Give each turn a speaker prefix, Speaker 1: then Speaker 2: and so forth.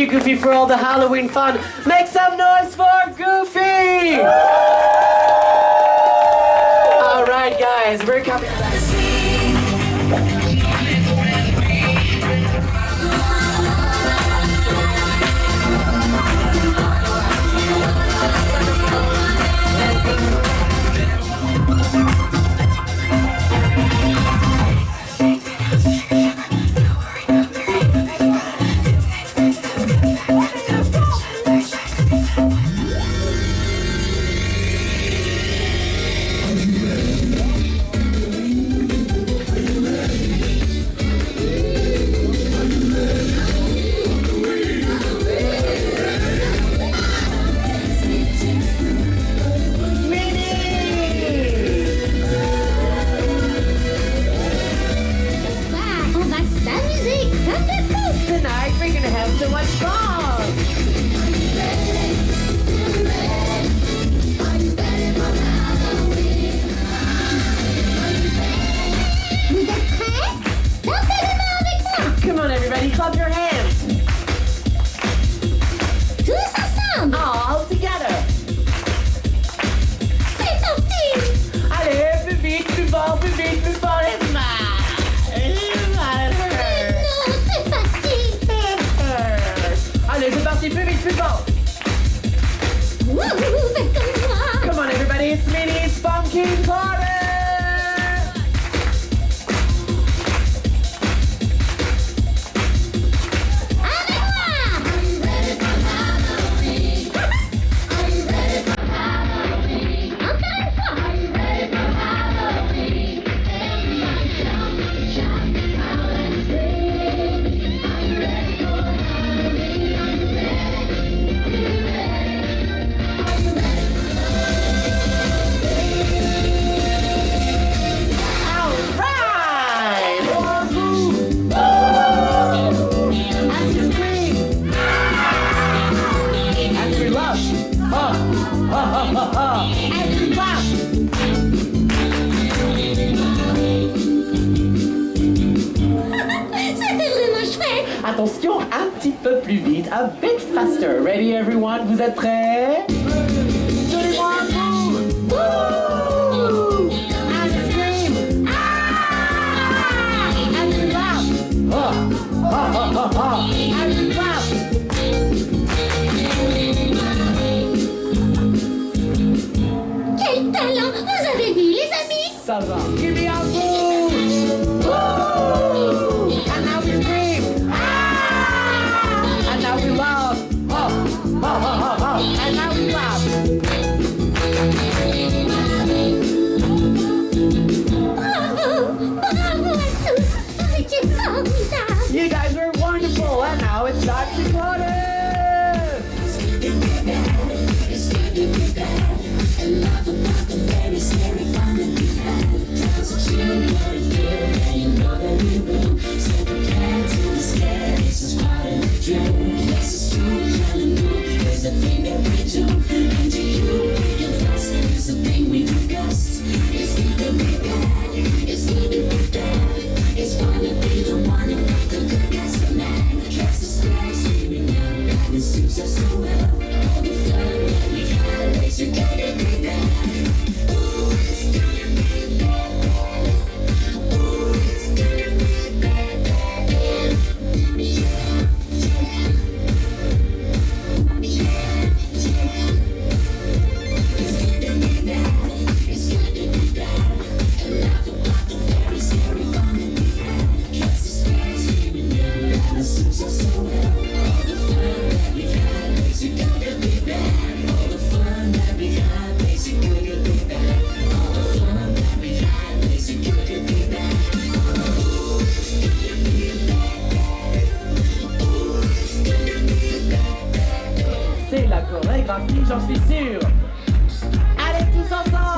Speaker 1: you, Goofy, for all the Halloween fun. Make some noise for Goofy! All right, guys, we're coming back. Clap your hands.
Speaker 2: Tous ensemble.
Speaker 1: All together.
Speaker 2: C'est parti.
Speaker 1: Allez, plus vite, plus fort, les mains.
Speaker 2: Non, c'est facile.
Speaker 1: Allez, c'est parti, plus vite, plus fort.
Speaker 2: Wouhou, faites comme moi.
Speaker 1: Come on, everybody, it's Minnie's Pumpkin Party. Attention, un petit peu plus vite, a bit faster. Ready everyone? Vous êtes prêts? Donnez-moi un coup! Woo! And scream! Ah! And clap! Ha! Ha ha ha ha! And clap!
Speaker 2: Quel talent! Vous avez vu, les amis?
Speaker 1: Ça va. Give me un coup! Woo! And now we scream! And now we laugh. Ha! Ha ha ha ha! And now we laugh.
Speaker 2: Bravo! Bravo à tous! Vous étiez formidables!
Speaker 1: You guys were wonderful, and now it's time to party! C'est la chorégraphie, j'en suis sûr. Allez tous ensemble.